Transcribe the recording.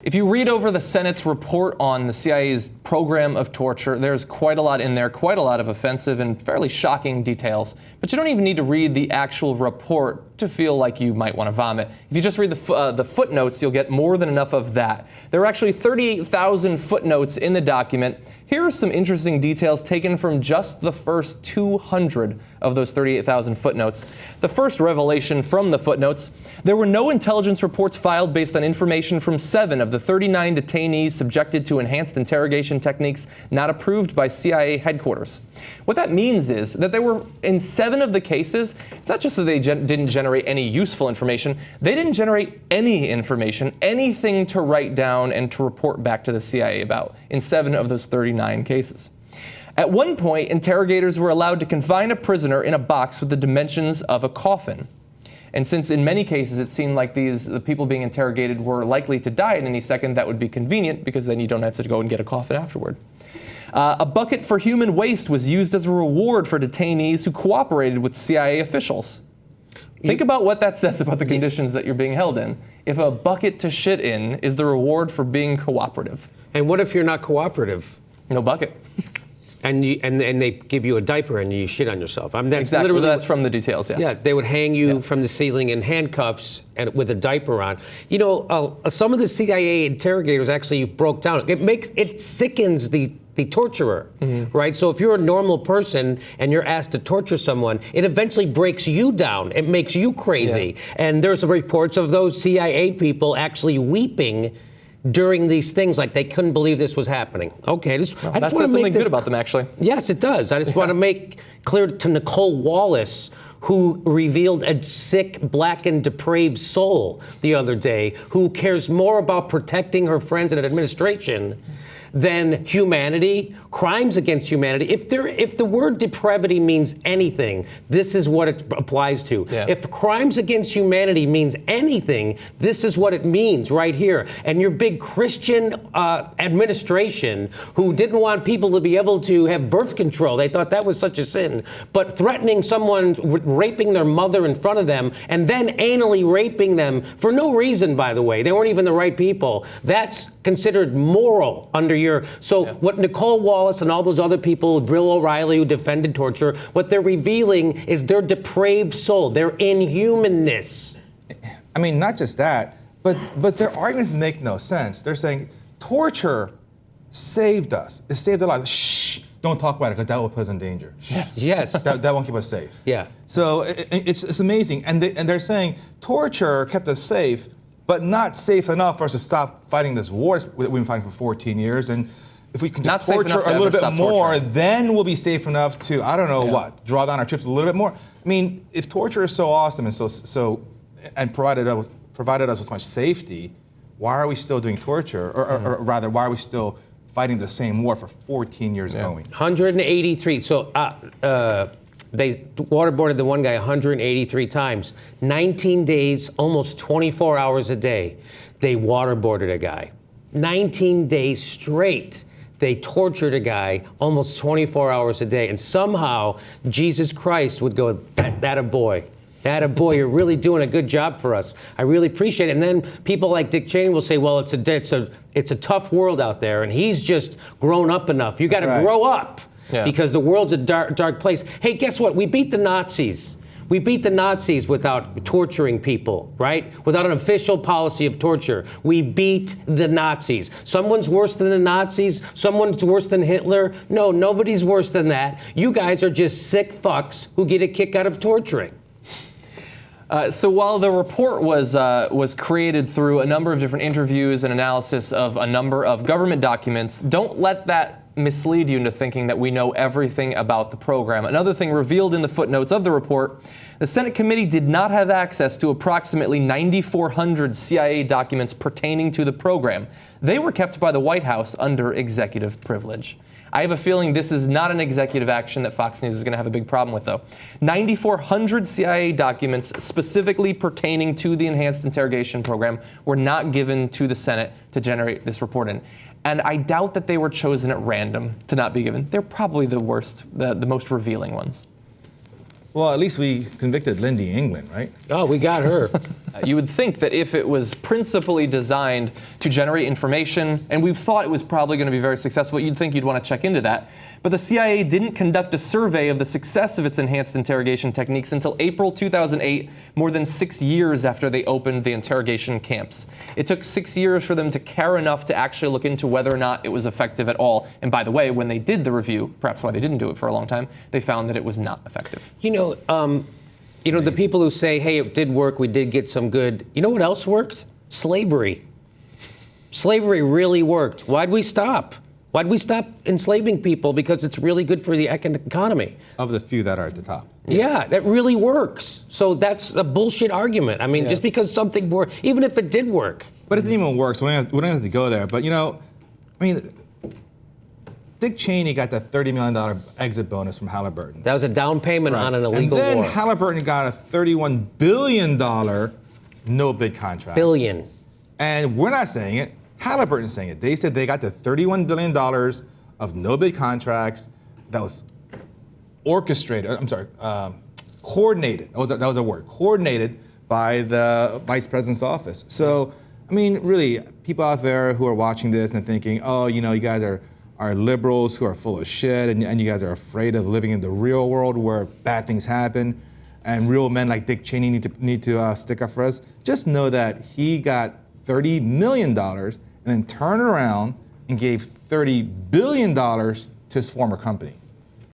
If you read over the Senate's report on the CIA's program of torture, there's quite a lot in there, quite a lot of offensive and fairly shocking details. But you don't even need to read the actual report to feel like you might want to vomit. If you just read the footnotes, you'll get more than enough of that. There are actually 38,000 footnotes in the document. Here are some interesting details taken from just the first 200 of those 38,000 footnotes. The first revelation from the footnotes: there were no intelligence reports filed based on information from 7 of the 39 detainees subjected to enhanced interrogation techniques not approved by CIA headquarters. What that means is that there were, in 7 of the cases, it's not just that they didn't generate any useful information, they didn't generate any information, anything to write down and to report back to the CIA about, in 7 of those 39 cases. At one point, interrogators were allowed to confine a prisoner in a box with the dimensions of a coffin. And since in many cases it seemed like the people being interrogated were likely to die at any second, that would be convenient because then you don't have to go and get a coffin afterward. A bucket for human waste was used as a reward for detainees who cooperated with CIA officials. Think about what that says about the conditions that you're being held in. If a bucket to shit in is the reward for being cooperative. And what if you're not cooperative? No bucket. And they give you a diaper and you shit on yourself. I mean, that's exactly. Literally, that's from the details, yes. Yeah, they would hang you from the ceiling in handcuffs and with a diaper on. You know, some of the CIA interrogators actually broke down. It sickens the torturer, right? So if you're a normal person and you're asked to torture someone, it eventually breaks you down. It makes you crazy. Yeah. And there's reports of those CIA people actually weeping during these things, like they couldn't believe this was happening. Okay, that says something good about them, actually. Yes, it does. I just want to make clear to Nicole Wallace, who revealed a sick, black, and depraved soul the other day, who cares more about protecting her friends in an administration than humanity, crimes against humanity. If the word depravity means anything, this is what it applies to. Yeah. If crimes against humanity means anything, this is what it means right here. And your big Christian administration, who didn't want people to be able to have birth control, they thought that was such a sin, but threatening someone with raping their mother in front of them and then anally raping them for no reason, by the way, they weren't even the right people, that's considered moral under your... So what Nicole Wallace and all those other people, Bill O'Reilly, who defended torture, what they're revealing is their depraved soul, their inhumanness. I mean, not just that, but their arguments make no sense. They're saying torture saved us. It saved our lives. Shh, don't talk about it because that will put us in danger. Yes. That won't keep us safe. Yeah. So it's amazing. And they're saying torture kept us safe, but not safe enough for us to stop fighting this war we've been fighting for 14 years. And if we can just torture a little bit more, then we'll be safe enough to, I don't know draw down our troops a little bit more. I mean, if torture is so awesome and provided us with so much safety, why are we still doing torture? Or rather, why are we still fighting the same war for 14 years going? 183. So they waterboarded the one guy 183 times. 19 days, almost 24 hours a day, they waterboarded a guy. 19 days straight, they tortured a guy almost 24 hours a day. And somehow, Jesus Christ would go, that a boy. That a boy, you're really doing a good job for us. I really appreciate it. And then people like Dick Cheney will say, well, it's a tough world out there, and he's just grown up enough. You got to grow up. Yeah. Because the world's a dark place. Hey, guess what? We beat the Nazis. We beat the Nazis without torturing people, right? Without an official policy of torture. We beat the Nazis. Someone's worse than the Nazis. Someone's worse than Hitler. No, nobody's worse than that. You guys are just sick fucks who get a kick out of torturing. So while the report was created through a number of different interviews and analysis of a number of government documents, don't let that mislead you into thinking that we know everything about the program. Another thing revealed in the footnotes of the report, the Senate committee did not have access to approximately 9,400 CIA documents pertaining to the program. They were kept by the White House under executive privilege. I have a feeling this is not an executive action that Fox News is going to have a big problem with, though. 9,400 CIA documents specifically pertaining to the enhanced interrogation program were not given to the Senate to generate this report in. And I doubt that they were chosen at random to not be given. They're probably the worst, the most revealing ones. Well, at least we convicted Lindy England, right? Oh, we got her. You would think that if it was principally designed to generate information, and we thought it was probably going to be very successful, you'd think you'd want to check into that. But the CIA didn't conduct a survey of the success of its enhanced interrogation techniques until April 2008, more than 6 years after they opened the interrogation camps. It took 6 years for them to care enough to actually look into whether or not it was effective at all. And by the way, when they did the review, perhaps why they didn't do it for a long time, they found that it was not effective. You know, the people who say, hey, it did work, we did get some good. You know what else worked? Slavery. Slavery really worked. Why'd we stop? Why'd we stop enslaving people? Because it's really good for the economy. Of the few that are at the top. Yeah, that really works. So that's a bullshit argument. I mean, just because something worked, even if it did work. But it didn't even work, so we don't have to go there. But, Dick Cheney got that $30 million exit bonus from Halliburton. That was a down payment on an illegal war. And then Halliburton got a $31 billion no-bid contract. Billion. And we're not saying it. Halliburton's saying it. They said they got the $31 billion of no-bid contracts that was coordinated. That was a word. Coordinated by the Vice President's office. So, really, people out there who are watching this and thinking, oh, you guys are liberals who are full of shit, and you guys are afraid of living in the real world where bad things happen, and real men like Dick Cheney need to stick up for us. Just know that he got $30 million and then turned around and gave $30 billion to his former company.